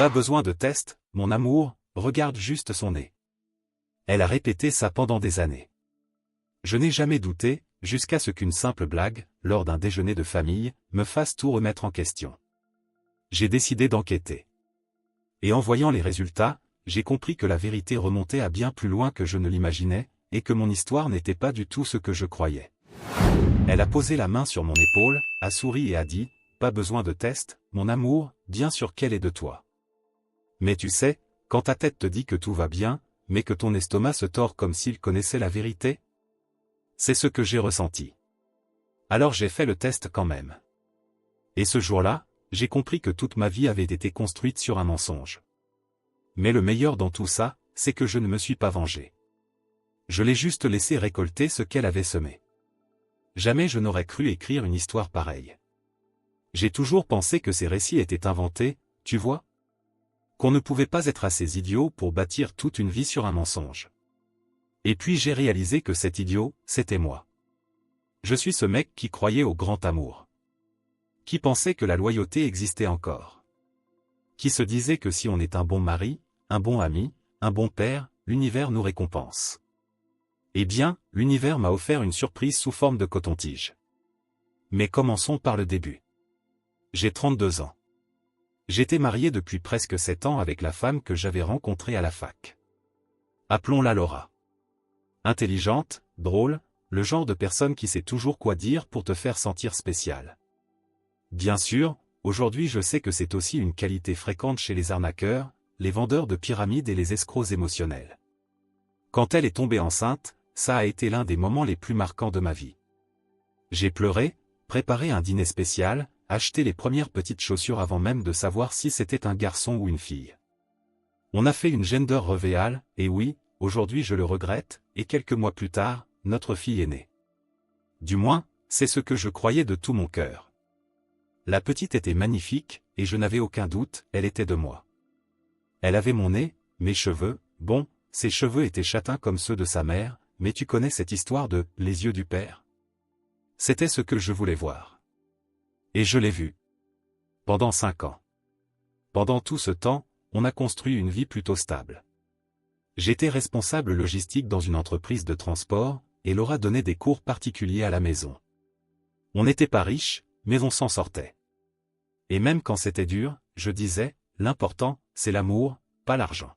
Pas besoin de test, mon amour, regarde juste son nez. Elle a répété ça pendant des années. Je n'ai jamais douté, jusqu'à ce qu'une simple blague, lors d'un déjeuner de famille, me fasse tout remettre en question. J'ai décidé d'enquêter. Et en voyant les résultats, j'ai compris que la vérité remontait à bien plus loin que je ne l'imaginais, et que mon histoire n'était pas du tout ce que je croyais. Elle a posé la main sur mon épaule, a souri et a dit, « Pas besoin de test, mon amour, bien sûr qu'elle est de toi. Mais tu sais, quand ta tête te dit que tout va bien, mais que ton estomac se tord comme s'il connaissait la vérité? C'est ce que j'ai ressenti. Alors j'ai fait le test quand même. Et ce jour-là, j'ai compris que toute ma vie avait été construite sur un mensonge. Mais le meilleur dans tout ça, c'est que je ne me suis pas vengé. Je l'ai juste laissé récolter ce qu'elle avait semé. Jamais je n'aurais cru écrire une histoire pareille. J'ai toujours pensé que ces récits étaient inventés, tu vois? Qu'on ne pouvait pas être assez idiot pour bâtir toute une vie sur un mensonge. Et puis j'ai réalisé que cet idiot, c'était moi. Je suis ce mec qui croyait au grand amour. Qui pensait que la loyauté existait encore. Qui se disait que si on est un bon mari, un bon ami, un bon père, l'univers nous récompense. Eh bien, l'univers m'a offert une surprise sous forme de coton-tige. Mais commençons par le début. J'ai 32 ans. J'étais marié depuis presque 7 ans avec la femme que j'avais rencontrée à la fac. Appelons-la Laura. Intelligente, drôle, le genre de personne qui sait toujours quoi dire pour te faire sentir spécial. Bien sûr, aujourd'hui je sais que c'est aussi une qualité fréquente chez les arnaqueurs, les vendeurs de pyramides et les escrocs émotionnels. Quand elle est tombée enceinte, ça a été l'un des moments les plus marquants de ma vie. J'ai pleuré, préparé un dîner spécial, acheté les premières petites chaussures avant même de savoir si c'était un garçon ou une fille. On a fait une gender reveal, et oui, aujourd'hui je le regrette, et quelques mois plus tard, notre fille est née. Du moins, c'est ce que je croyais de tout mon cœur. La petite était magnifique, et je n'avais aucun doute, elle était de moi. Elle avait mon nez, mes cheveux, bon, ses cheveux étaient châtains comme ceux de sa mère, mais tu connais cette histoire de « les yeux du père ». C'était ce que je voulais voir. Et je l'ai vu. Pendant 5 ans. Pendant tout ce temps, on a construit une vie plutôt stable. J'étais responsable logistique dans une entreprise de transport, et Laura donnait des cours particuliers à la maison. On n'était pas riches, mais on s'en sortait. Et même quand c'était dur, je disais, l'important, c'est l'amour, pas l'argent.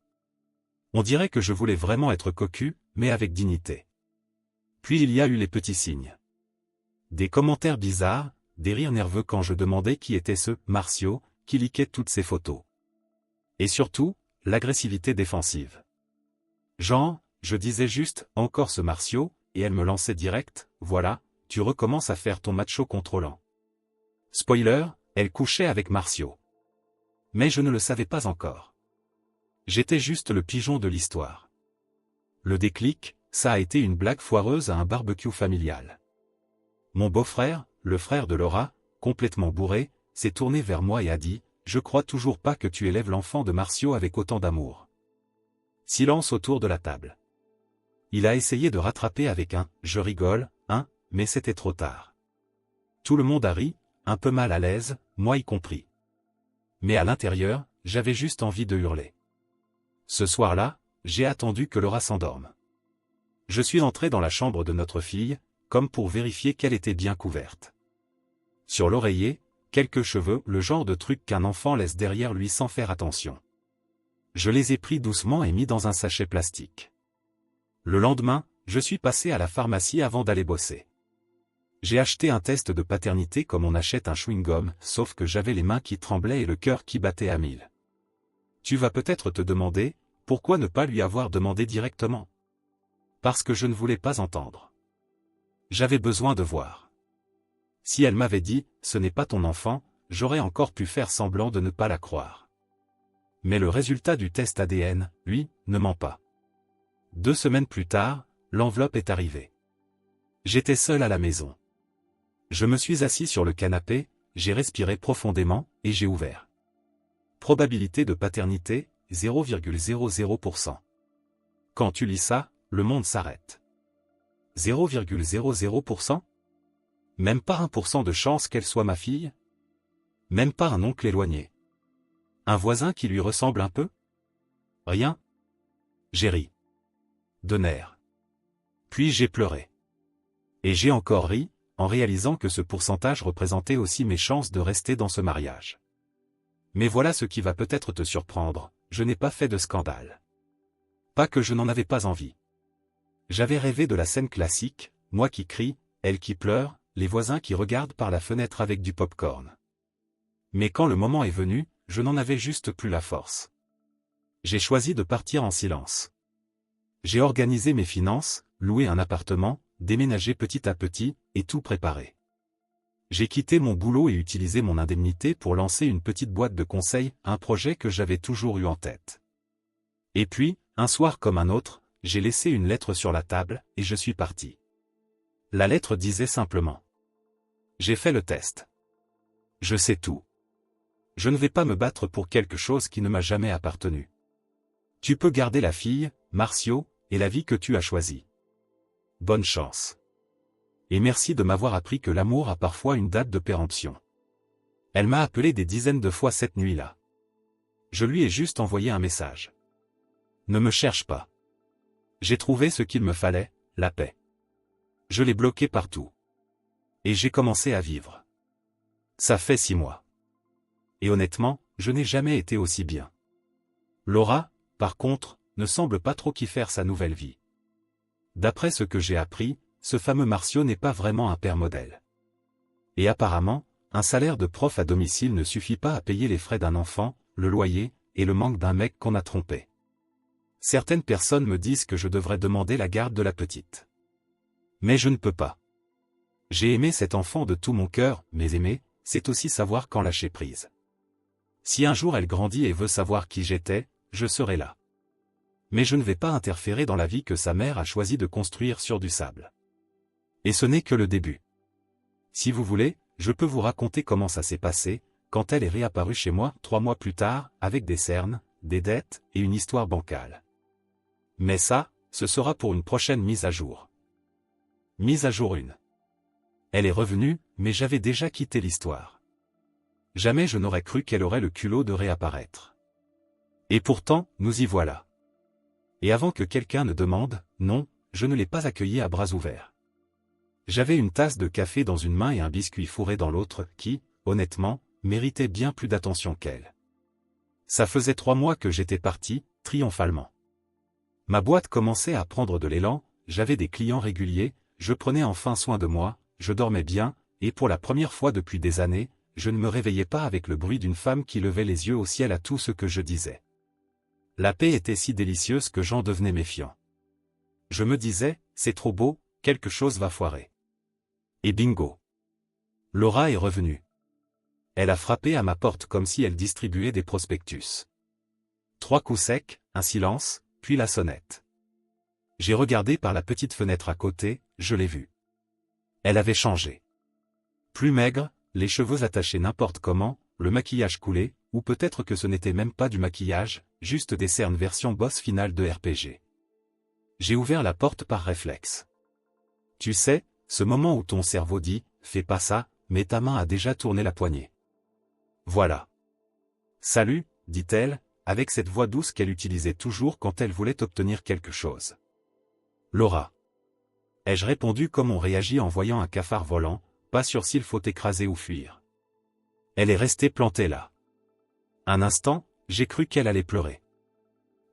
On dirait que je voulais vraiment être cocu, mais avec dignité. Puis il y a eu les petits signes. Des commentaires bizarres, des rires nerveux quand je demandais qui était ce « Marcio » qui liquait toutes ces photos. Et surtout, l'agressivité défensive. Genre, je disais juste « encore ce Marcio » et elle me lançait direct « voilà, tu recommences à faire ton macho contrôlant ». Spoiler, elle couchait avec Marcio. Mais je ne le savais pas encore. J'étais juste le pigeon de l'histoire. Le déclic, ça a été une blague foireuse à un barbecue familial. Mon beau-frère, le frère de Laura, complètement bourré, s'est tourné vers moi et a dit « Je crois toujours pas que tu élèves l'enfant de Marcio avec autant d'amour. » Silence autour de la table. Il a essayé de rattraper avec un « je rigole », mais c'était trop tard. Tout le monde a ri, un peu mal à l'aise, moi y compris. Mais à l'intérieur, j'avais juste envie de hurler. Ce soir-là, j'ai attendu que Laura s'endorme. Je suis entré dans la chambre de notre fille, comme pour vérifier qu'elle était bien couverte. Sur l'oreiller, quelques cheveux, le genre de truc qu'un enfant laisse derrière lui sans faire attention. Je les ai pris doucement et mis dans un sachet plastique. Le lendemain, je suis passé à la pharmacie avant d'aller bosser. J'ai acheté un test de paternité comme on achète un chewing-gum, sauf que j'avais les mains qui tremblaient et le cœur qui battait à 1000. Tu vas peut-être te demander, pourquoi ne pas lui avoir demandé directement? Parce que je ne voulais pas entendre. J'avais besoin de voir. Si elle m'avait dit, ce n'est pas ton enfant, j'aurais encore pu faire semblant de ne pas la croire. Mais le résultat du test ADN, lui, ne ment pas. 2 semaines plus tard, l'enveloppe est arrivée. J'étais seul à la maison. Je me suis assis sur le canapé, j'ai respiré profondément, et j'ai ouvert. Probabilité de paternité, 0,00%. Quand tu lis ça, le monde s'arrête. 0,00%? Même pas 1% de chance qu'elle soit ma fille? Même pas un oncle éloigné. Un voisin qui lui ressemble un peu? Rien? J'ai ri. De nerfs. Puis j'ai pleuré. Et j'ai encore ri, en réalisant que ce pourcentage représentait aussi mes chances de rester dans ce mariage. Mais voilà ce qui va peut-être te surprendre, je n'ai pas fait de scandale. Pas que je n'en avais pas envie. J'avais rêvé de la scène classique, moi qui crie, elle qui pleure, les voisins qui regardent par la fenêtre avec du pop-corn. Mais quand le moment est venu, je n'en avais juste plus la force. J'ai choisi de partir en silence. J'ai organisé mes finances, loué un appartement, déménagé petit à petit, et tout préparé. J'ai quitté mon boulot et utilisé mon indemnité pour lancer une petite boîte de conseils, un projet que j'avais toujours eu en tête. Et puis, un soir comme un autre, j'ai laissé une lettre sur la table, et je suis parti. La lettre disait simplement: j'ai fait le test. Je sais tout. Je ne vais pas me battre pour quelque chose qui ne m'a jamais appartenu. Tu peux garder la fille, Marcio, et la vie que tu as choisie. Bonne chance. Et merci de m'avoir appris que l'amour a parfois une date de péremption. Elle m'a appelé des dizaines de fois cette nuit-là. Je lui ai juste envoyé un message. Ne me cherche pas. J'ai trouvé ce qu'il me fallait, la paix. Je l'ai bloqué partout. Et j'ai commencé à vivre. Ça fait 6 mois. Et honnêtement, je n'ai jamais été aussi bien. Laura, par contre, ne semble pas trop kiffer sa nouvelle vie. D'après ce que j'ai appris, ce fameux Marcio n'est pas vraiment un père modèle. Et apparemment, un salaire de prof à domicile ne suffit pas à payer les frais d'un enfant, le loyer, et le manque d'un mec qu'on a trompé. Certaines personnes me disent que je devrais demander la garde de la petite. Mais je ne peux pas. J'ai aimé cet enfant de tout mon cœur, mais aimer, c'est aussi savoir quand lâcher prise. Si un jour elle grandit et veut savoir qui j'étais, je serai là. Mais je ne vais pas interférer dans la vie que sa mère a choisi de construire sur du sable. Et ce n'est que le début. Si vous voulez, je peux vous raconter comment ça s'est passé, quand elle est réapparue chez moi 3 mois plus tard, avec des cernes, des dettes, et une histoire bancale. Mais ça, ce sera pour une prochaine mise à jour. Mise à jour 1. Elle est revenue, mais j'avais déjà quitté l'histoire. Jamais je n'aurais cru qu'elle aurait le culot de réapparaître. Et pourtant, nous y voilà. Et avant que quelqu'un ne demande, non, je ne l'ai pas accueillie à bras ouverts. J'avais une tasse de café dans une main et un biscuit fourré dans l'autre qui, honnêtement, méritait bien plus d'attention qu'elle. Ça faisait 3 mois que j'étais parti, triomphalement. Ma boîte commençait à prendre de l'élan, j'avais des clients réguliers, je prenais enfin soin de moi, je dormais bien, et pour la première fois depuis des années, je ne me réveillais pas avec le bruit d'une femme qui levait les yeux au ciel à tout ce que je disais. La paix était si délicieuse que j'en devenais méfiant. Je me disais, c'est trop beau, quelque chose va foirer. Et bingo. Laura est revenue. Elle a frappé à ma porte comme si elle distribuait des prospectus. 3 coups secs, un silence, puis la sonnette. J'ai regardé par la petite fenêtre à côté, je l'ai vue. Elle avait changé. Plus maigre, les cheveux attachés n'importe comment, le maquillage coulé, ou peut-être que ce n'était même pas du maquillage, juste des cernes version boss finale de RPG. J'ai ouvert la porte par réflexe. Tu sais, ce moment où ton cerveau dit « fais pas ça », mais ta main a déjà tourné la poignée. Voilà. Salut, dit-elle, avec cette voix douce qu'elle utilisait toujours quand elle voulait obtenir quelque chose. Laura. Ai-je répondu comme on réagit en voyant un cafard volant, pas sûr s'il faut écraser ou fuir. Elle est restée plantée là. Un instant, j'ai cru qu'elle allait pleurer.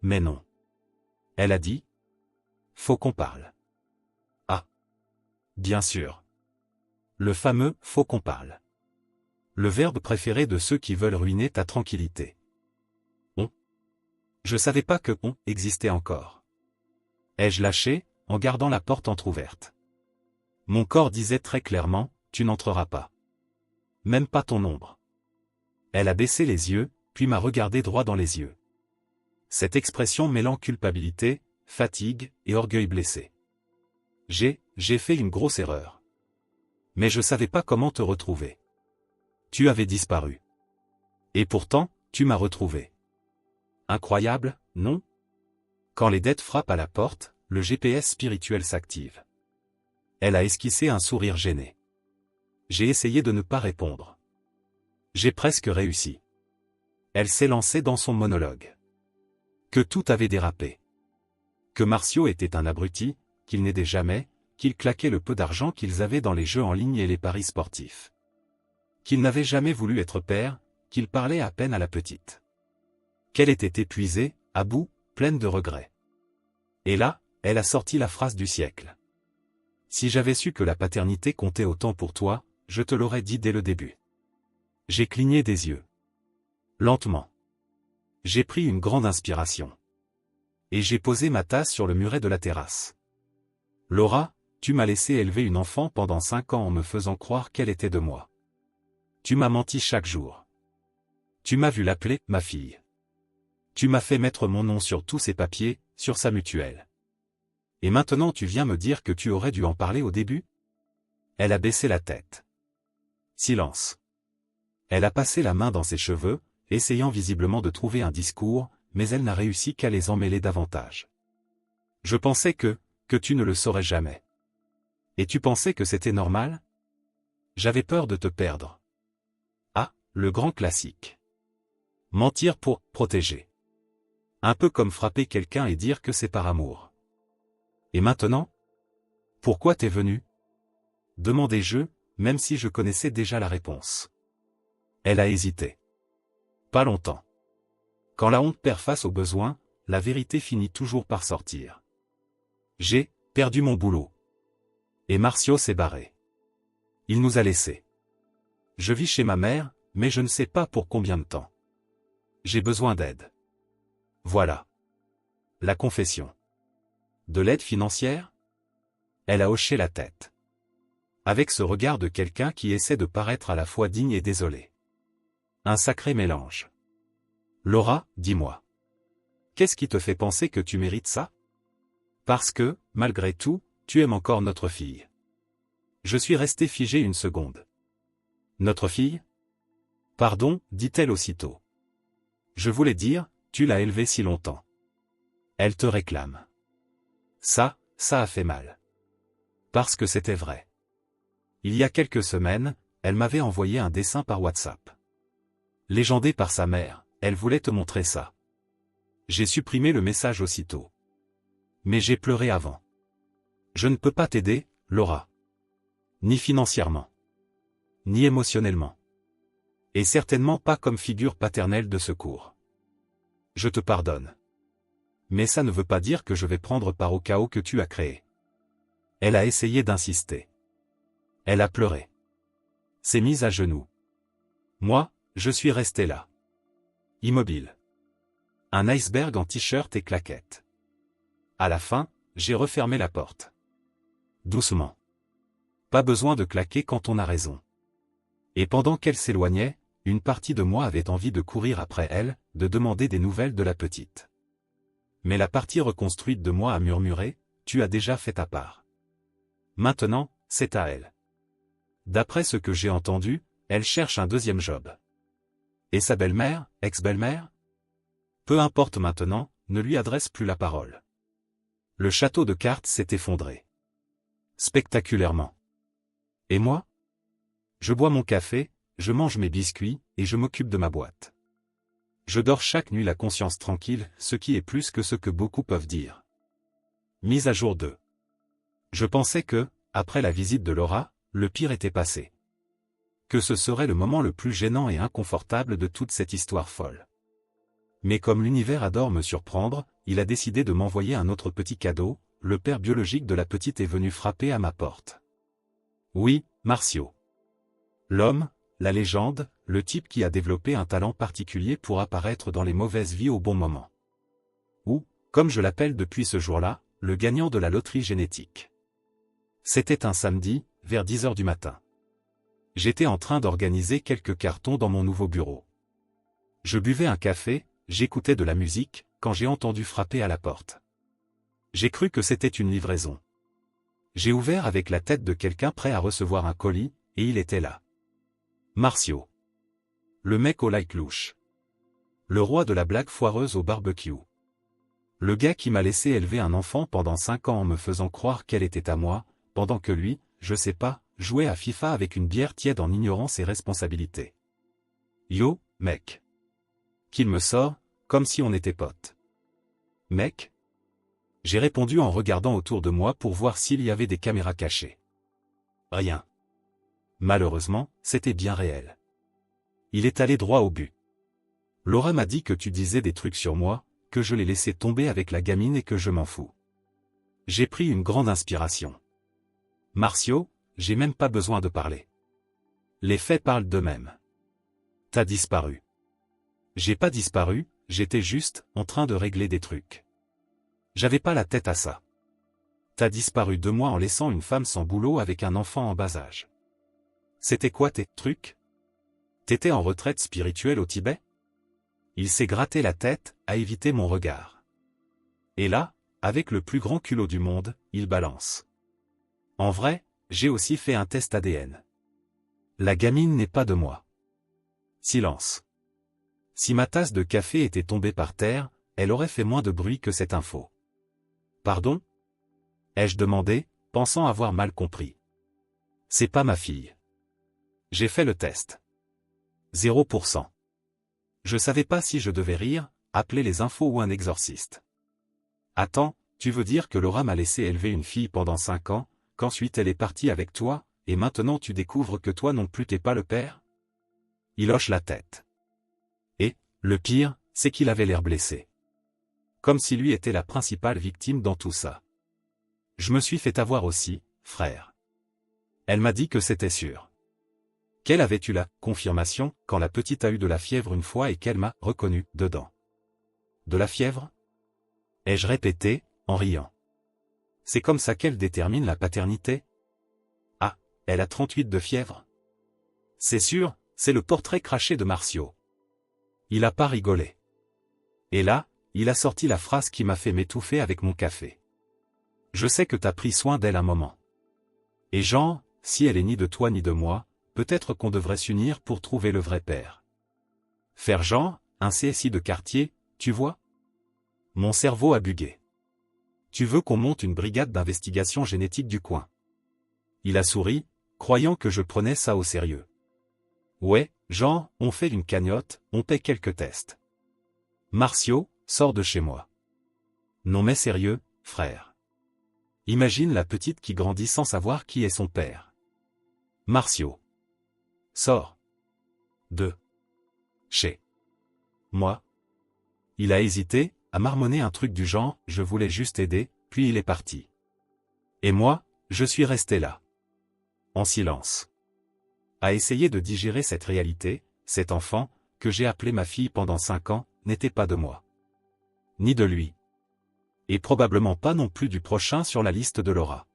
Mais non. Elle a dit « faut qu'on parle ». Ah. Bien sûr. Le fameux « faut qu'on parle ». Le verbe préféré de ceux qui veulent ruiner ta tranquillité. On. Je savais pas que on existait encore. Ai-je lâché, en gardant la porte entr'ouverte. Mon corps disait très clairement, tu n'entreras pas. Même pas ton ombre. Elle a baissé les yeux, puis m'a regardé droit dans les yeux. Cette expression mêlant culpabilité, fatigue et orgueil blessé. J'ai fait une grosse erreur. Mais je savais pas comment te retrouver. Tu avais disparu. Et pourtant, tu m'as retrouvé. Incroyable, non? Quand les dettes frappent à la porte, le GPS spirituel s'active. Elle a esquissé un sourire gêné. J'ai essayé de ne pas répondre. J'ai presque réussi. Elle s'est lancée dans son monologue. Que tout avait dérapé. Que Marcio était un abruti, qu'il n'aidait jamais, qu'il claquait le peu d'argent qu'ils avaient dans les jeux en ligne et les paris sportifs. Qu'il n'avait jamais voulu être père, qu'il parlait à peine à la petite. Qu'elle était épuisée, à bout, pleine de regrets. Et là, elle a sorti la phrase du siècle. Si j'avais su que la paternité comptait autant pour toi, je te l'aurais dit dès le début. J'ai cligné des yeux. Lentement. J'ai pris une grande inspiration. Et j'ai posé ma tasse sur le muret de la terrasse. Laura, tu m'as laissé élever une enfant pendant 5 ans en me faisant croire qu'elle était de moi. Tu m'as menti chaque jour. Tu m'as vu l'appeler « ma fille ». Tu m'as fait mettre mon nom sur tous ses papiers, sur sa mutuelle. Et maintenant tu viens me dire que tu aurais dû en parler au début? Elle a baissé la tête. Silence. Elle a passé la main dans ses cheveux, essayant visiblement de trouver un discours, mais elle n'a réussi qu'à les emmêler davantage. Je pensais que tu ne le saurais jamais. Et tu pensais que c'était normal? J'avais peur de te perdre. Ah, le grand classique. Mentir pour protéger. Un peu comme frapper quelqu'un et dire que c'est par amour. Et maintenant? Pourquoi t'es venu? Demandai-je, même si je connaissais déjà la réponse. Elle a hésité. Pas longtemps. Quand la honte perd face au besoin, la vérité finit toujours par sortir. J'ai perdu mon boulot. Et Marcio s'est barré. Il nous a laissés. Je vis chez ma mère, mais je ne sais pas pour combien de temps. J'ai besoin d'aide. Voilà. La confession. De l'aide financière? Elle a hoché la tête. Avec ce regard de quelqu'un qui essaie de paraître à la fois digne et désolé. Un sacré mélange. Laura, dis-moi. Qu'est-ce qui te fait penser que tu mérites ça? Parce que, malgré tout, tu aimes encore notre fille. Je suis resté figé une seconde. Notre fille? Pardon, dit-elle aussitôt. Je voulais dire, tu l'as élevée si longtemps. Elle te réclame. Ça a fait mal. Parce que c'était vrai. Il y a quelques semaines, elle m'avait envoyé un dessin par WhatsApp. Légendé par sa mère, elle voulait te montrer ça. J'ai supprimé le message aussitôt. Mais j'ai pleuré avant. Je ne peux pas t'aider, Laura. Ni financièrement. Ni émotionnellement. Et certainement pas comme figure paternelle de secours. Je te pardonne. Mais ça ne veut pas dire que je vais prendre part au chaos que tu as créé. Elle a essayé d'insister. Elle a pleuré. S'est mise à genoux. Moi, je suis resté là. Immobile. Un iceberg en t-shirt et claquettes. À la fin, j'ai refermé la porte. Doucement. Pas besoin de claquer quand on a raison. Et pendant qu'elle s'éloignait, une partie de moi avait envie de courir après elle, de demander des nouvelles de la petite. Mais la partie reconstruite de moi a murmuré, tu as déjà fait ta part. Maintenant, c'est à elle. D'après ce que j'ai entendu, elle cherche un deuxième job. Et sa belle-mère, ex-belle-mère? Peu importe maintenant, ne lui adresse plus la parole. Le château de cartes s'est effondré. Spectaculairement. Et moi? Je bois mon café, je mange mes biscuits, et je m'occupe de ma boîte. Je dors chaque nuit la conscience tranquille, ce qui est plus que ce que beaucoup peuvent dire. Mise à jour 2. Je pensais que, après la visite de Laura, le pire était passé. Que ce serait le moment le plus gênant et inconfortable de toute cette histoire folle. Mais comme l'univers adore me surprendre, il a décidé de m'envoyer un autre petit cadeau, le père biologique de la petite est venu frapper à ma porte. Oui, Marcio. L'homme, la légende, le type qui a développé un talent particulier pour apparaître dans les mauvaises vies au bon moment. Ou, comme je l'appelle depuis ce jour-là, le gagnant de la loterie génétique. C'était un samedi, vers 10 heures du matin. J'étais en train d'organiser quelques cartons dans mon nouveau bureau. Je buvais un café, j'écoutais de la musique, quand j'ai entendu frapper à la porte. J'ai cru que c'était une livraison. J'ai ouvert avec la tête de quelqu'un prêt à recevoir un colis, et il était là. Marcio. Le mec au like louche. Le roi de la blague foireuse au barbecue. Le gars qui m'a laissé élever un enfant pendant 5 ans en me faisant croire qu'elle était à moi, pendant que lui, je sais pas, jouait à FIFA avec une bière tiède en ignorant ses responsabilités. Yo, mec. qu'il me sort, comme si on était potes. Mec? J'ai répondu en regardant autour de moi pour voir s'il y avait des caméras cachées. Rien. Malheureusement, c'était bien réel. Il est allé droit au but. Laura m'a dit que tu disais des trucs sur moi, que je l'ai laissé tomber avec la gamine et que je m'en fous. J'ai pris une grande inspiration. Marcio, j'ai même pas besoin de parler. Les faits parlent d'eux-mêmes. T'as disparu. J'ai pas disparu, j'étais juste en train de régler des trucs. J'avais pas la tête à ça. T'as disparu 2 mois en laissant une femme sans boulot avec un enfant en bas âge. C'était quoi tes trucs? T'étais en retraite spirituelle au Tibet? Il s'est gratté la tête, à éviter mon regard. Et là, avec le plus grand culot du monde, il balance. En vrai, j'ai aussi fait un test ADN. La gamine n'est pas de moi. Silence. Si ma tasse de café était tombée par terre, elle aurait fait moins de bruit que cette info. Pardon? Ai-je demandé, pensant avoir mal compris. C'est pas ma fille. J'ai fait le test. 0%. Je savais pas si je devais rire, appeler les infos ou un exorciste. Attends, tu veux dire que Laura m'a laissé élever une fille pendant 5 ans, qu'ensuite elle est partie avec toi, et maintenant tu découvres que toi non plus t'es pas le père? Il hoche la tête. Et, le pire, c'est qu'il avait l'air blessé. Comme si lui était la principale victime dans tout ça. Je me suis fait avoir aussi, frère. Elle m'a dit que c'était sûr. Qu'elle avait eu la confirmation quand la petite a eu de la fièvre une fois et qu'elle m'a reconnu dedans. De la fièvre? Ai-je répété, en riant. C'est comme ça qu'elle détermine la paternité? Ah, elle a 38 de fièvre? C'est sûr, c'est le portrait craché de Marcio. Il a pas rigolé. Et là, il a sorti la phrase qui m'a fait m'étouffer avec mon café. Je sais que t'as pris soin d'elle un moment. Et genre, si elle est ni de toi ni de moi, peut-être qu'on devrait s'unir pour trouver le vrai père. Faire genre, un CSI de quartier, tu vois? Mon cerveau a bugué. Tu veux qu'on monte une brigade d'investigation génétique du coin? Il a souri, croyant que je prenais ça au sérieux. Ouais, genre, on fait une cagnotte, on paie quelques tests. Marcio, sors de chez moi. Non mais sérieux, frère. Imagine la petite qui grandit sans savoir qui est son père. Marcio. Sors. De. Chez. Moi. Il a hésité, à marmonner un truc du genre, je voulais juste aider, puis il est parti. Et moi, je suis resté là. En silence. À essayer de digérer cette réalité, cet enfant, que j'ai appelé ma fille pendant 5 ans, n'était pas de moi. Ni de lui. Et probablement pas non plus du prochain sur la liste de Laura.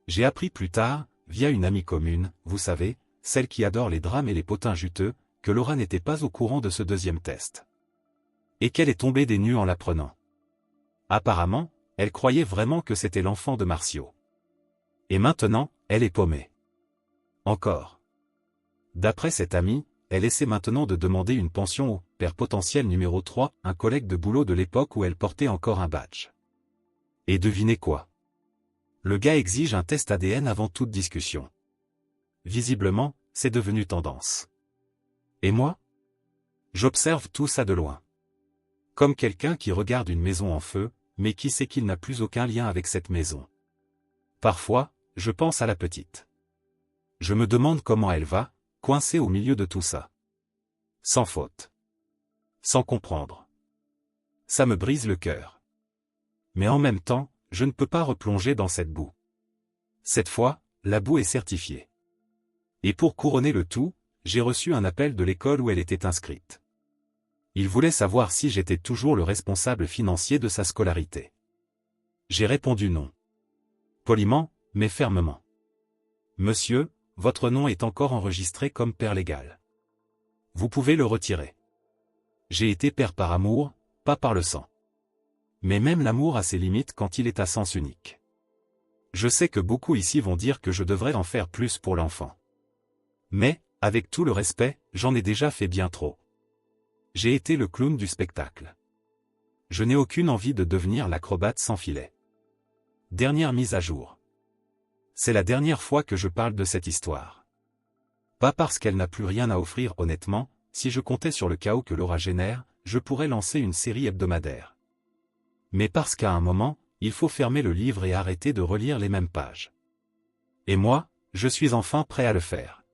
J'ai appris plus tard, via une amie commune, vous savez, celle qui adore les drames et les potins juteux, que Laura n'était pas au courant de ce deuxième test. Et qu'elle est tombée des nues en l'apprenant. Apparemment, elle croyait vraiment que c'était l'enfant de Marcio. Et maintenant, elle est paumée. Encore. D'après cette amie, elle essaie maintenant de demander une pension au père potentiel numéro 3, un collègue de boulot de l'époque où elle portait encore un badge. Et devinez quoi? Le gars exige un test ADN avant toute discussion. Visiblement, c'est devenu tendance. Et moi? J'observe tout ça de loin. Comme quelqu'un qui regarde une maison en feu, mais qui sait qu'il n'a plus aucun lien avec cette maison. Parfois, je pense à la petite. Je me demande comment elle va, coincée au milieu de tout ça. Sans faute. Sans comprendre. Ça me brise le cœur. Mais en même temps, je ne peux pas replonger dans cette boue. Cette fois, la boue est certifiée. Et pour couronner le tout, j'ai reçu un appel de l'école où elle était inscrite. Il voulait savoir si j'étais toujours le responsable financier de sa scolarité. J'ai répondu non. Poliment, mais fermement. Monsieur, votre nom est encore enregistré comme père légal. Vous pouvez le retirer. J'ai été père par amour, pas par le sang. Mais même l'amour a ses limites quand il est à sens unique. Je sais que beaucoup ici vont dire que je devrais en faire plus pour l'enfant. Mais, avec tout le respect, j'en ai déjà fait bien trop. J'ai été le clown du spectacle. Je n'ai aucune envie de devenir l'acrobate sans filet. Dernière mise à jour. C'est la dernière fois que je parle de cette histoire. Pas parce qu'elle n'a plus rien à offrir honnêtement, si je comptais sur le chaos que Laura génère, je pourrais lancer une série hebdomadaire. Mais parce qu'à un moment, il faut fermer le livre et arrêter de relire les mêmes pages. Et moi, je suis enfin prêt à le faire.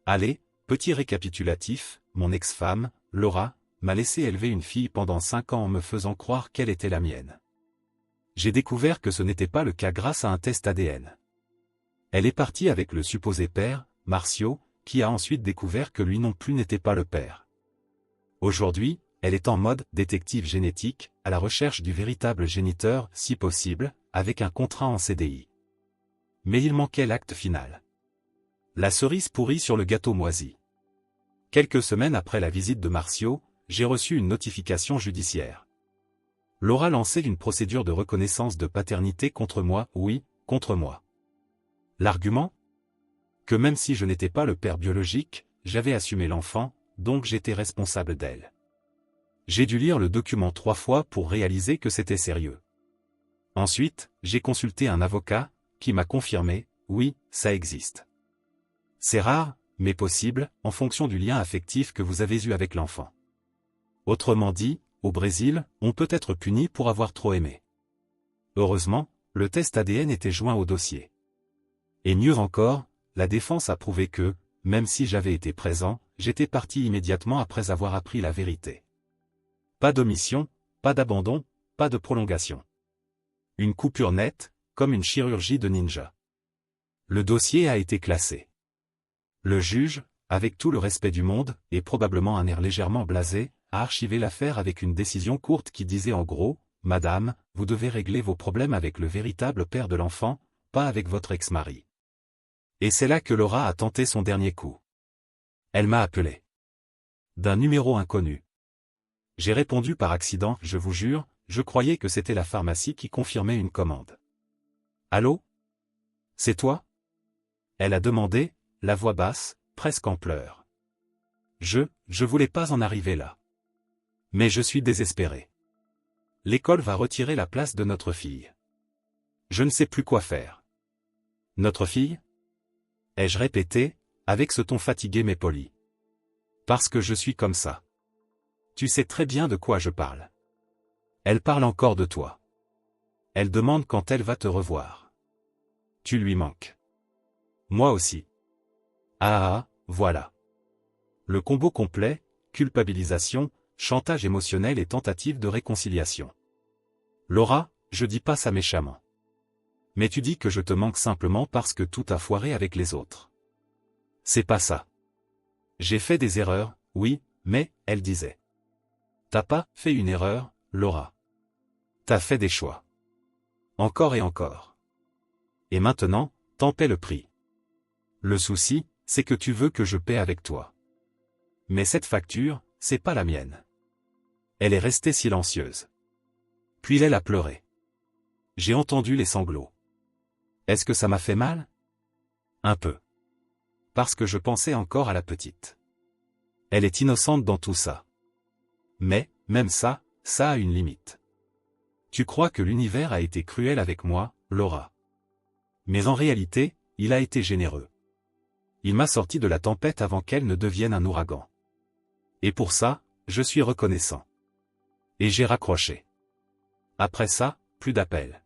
Allez, petit récapitulatif, mon ex-femme, Laura, m'a laissé élever une fille pendant 5 ans en me faisant croire qu'elle était la mienne. J'ai découvert que ce n'était pas le cas grâce à un test ADN. Elle est partie avec le supposé père, Marcio, qui a ensuite découvert que lui non plus n'était pas le père. Aujourd'hui, elle est en mode détective génétique, à la recherche du véritable géniteur, si possible, avec un contrat en CDI. Mais il manquait l'acte final. La cerise pourrie sur le gâteau moisi. Quelques semaines après la visite de Marcio, j'ai reçu une notification judiciaire. Laura lançait une procédure de reconnaissance de paternité contre moi, oui, contre moi. L'argument ? Que même si je n'étais pas le père biologique, j'avais assumé l'enfant, donc j'étais responsable d'elle. J'ai dû lire le document 3 fois pour réaliser que c'était sérieux. Ensuite, j'ai consulté un avocat, qui m'a confirmé, oui, ça existe. C'est rare, mais possible, en fonction du lien affectif que vous avez eu avec l'enfant. Autrement dit, au Brésil, on peut être puni pour avoir trop aimé. Heureusement, le test ADN était joint au dossier. Et mieux encore, la défense a prouvé que, même si j'avais été présent, j'étais parti immédiatement après avoir appris la vérité. Pas d'omission, pas d'abandon, pas de prolongation. Une coupure nette, comme une chirurgie de ninja. Le dossier a été classé. Le juge, avec tout le respect du monde, et probablement un air légèrement blasé, a archivé l'affaire avec une décision courte qui disait en gros, « Madame, vous devez régler vos problèmes avec le véritable père de l'enfant, pas avec votre ex-mari. » Et c'est là que Laura a tenté son dernier coup. Elle m'a appelé. D'un numéro inconnu. J'ai répondu par accident, je vous jure, je croyais que c'était la pharmacie qui confirmait une commande. Allô ? C'est toi ? Elle a demandé, la voix basse, presque en pleurs. Je voulais pas en arriver là. Mais je suis désespéré. L'école va retirer la place de notre fille. Je ne sais plus quoi faire. Notre fille ? Ai-je répété, avec ce ton fatigué mais poli. Parce que je suis comme ça. Tu sais très bien de quoi je parle. Elle parle encore de toi. Elle demande quand elle va te revoir. Tu lui manques. Moi aussi. Ah, voilà. Le combo complet, culpabilisation, chantage émotionnel et tentative de réconciliation. Laura, je dis pas ça méchamment. Mais tu dis que je te manque simplement parce que tout a foiré avec les autres. C'est pas ça. J'ai fait des erreurs, oui, mais, elle disait. T'as pas fait une erreur, Laura. T'as fait des choix. Encore et encore. Et maintenant, t'en paies le prix. Le souci, c'est que tu veux que je paie avec toi. Mais cette facture, c'est pas la mienne. Elle est restée silencieuse. Puis elle a pleuré. J'ai entendu les sanglots. Est-ce que ça m'a fait mal ? Un peu. Parce que je pensais encore à la petite. Elle est innocente dans tout ça. Mais, même ça, ça a une limite. Tu crois que l'univers a été cruel avec moi, Laura. Mais en réalité, il a été généreux. Il m'a sorti de la tempête avant qu'elle ne devienne un ouragan. Et pour ça, je suis reconnaissant. Et j'ai raccroché. Après ça, plus d'appels.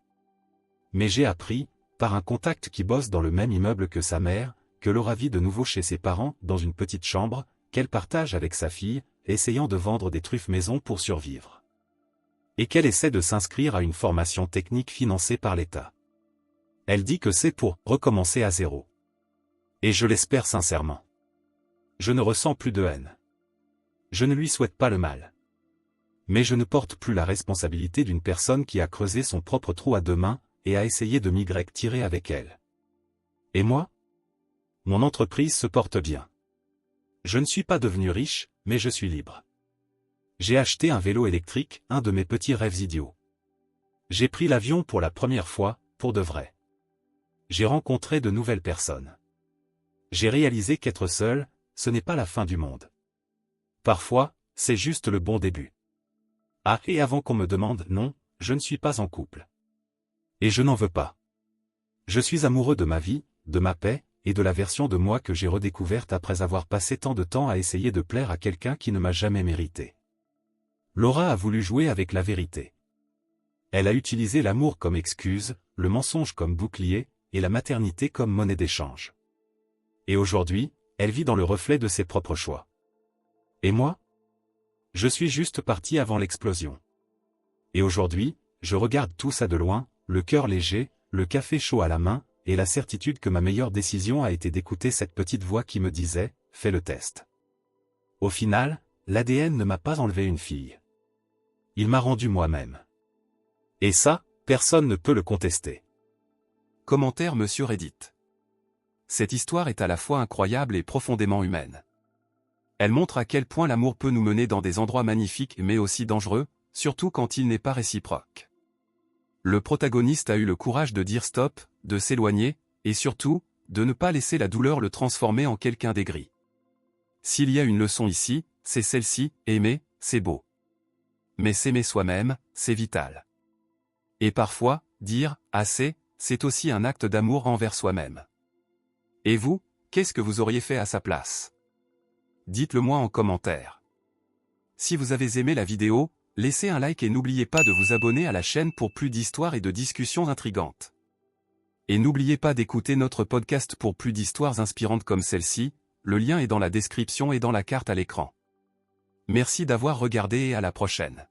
Mais j'ai appris, par un contact qui bosse dans le même immeuble que sa mère, que Laura vit de nouveau chez ses parents, dans une petite chambre, qu'elle partage avec sa fille, essayant de vendre des truffes maison pour survivre. Et qu'elle essaie de s'inscrire à une formation technique financée par l'État. Elle dit que c'est pour recommencer à zéro. Et je l'espère sincèrement. Je ne ressens plus de haine. Je ne lui souhaite pas le mal. Mais je ne porte plus la responsabilité d'une personne qui a creusé son propre trou à 2 mains, et a essayé de tirer avec elle. Et moi ? Mon entreprise se porte bien. Je ne suis pas devenu riche, mais je suis libre. J'ai acheté un vélo électrique, un de mes petits rêves idiots. J'ai pris l'avion pour la première fois, pour de vrai. J'ai rencontré de nouvelles personnes. J'ai réalisé qu'être seul, ce n'est pas la fin du monde. Parfois, c'est juste le bon début. Ah, et avant qu'on me demande, non, je ne suis pas en couple. Et je n'en veux pas. Je suis amoureux de ma vie, de ma paix, et de la version de moi que j'ai redécouverte après avoir passé tant de temps à essayer de plaire à quelqu'un qui ne m'a jamais mérité. Laura a voulu jouer avec la vérité. Elle a utilisé l'amour comme excuse, le mensonge comme bouclier, et la maternité comme monnaie d'échange. Et aujourd'hui, elle vit dans le reflet de ses propres choix. Et moi? Je suis juste parti avant l'explosion. Et aujourd'hui, je regarde tout ça de loin, le cœur léger, le café chaud à la main, et la certitude que ma meilleure décision a été d'écouter cette petite voix qui me disait « Fais le test ». Au final, l'ADN ne m'a pas enlevé une fille. Il m'a rendu moi-même. Et ça, personne ne peut le contester. Commentaire Monsieur Reddit. Cette histoire est à la fois incroyable et profondément humaine. Elle montre à quel point l'amour peut nous mener dans des endroits magnifiques mais aussi dangereux, surtout quand il n'est pas réciproque. Le protagoniste a eu le courage de dire stop, de s'éloigner, et surtout, de ne pas laisser la douleur le transformer en quelqu'un d'aigri. S'il y a une leçon ici, c'est celle-ci, aimer, c'est beau. Mais s'aimer soi-même, c'est vital. Et parfois, dire « assez », c'est aussi un acte d'amour envers soi-même. Et vous, qu'est-ce que vous auriez fait à sa place? Dites-le moi en commentaire. Si vous avez aimé la vidéo, laissez un like et n'oubliez pas de vous abonner à la chaîne pour plus d'histoires et de discussions intrigantes. Et n'oubliez pas d'écouter notre podcast pour plus d'histoires inspirantes comme celle-ci, le lien est dans la description et dans la carte à l'écran. Merci d'avoir regardé et à la prochaine.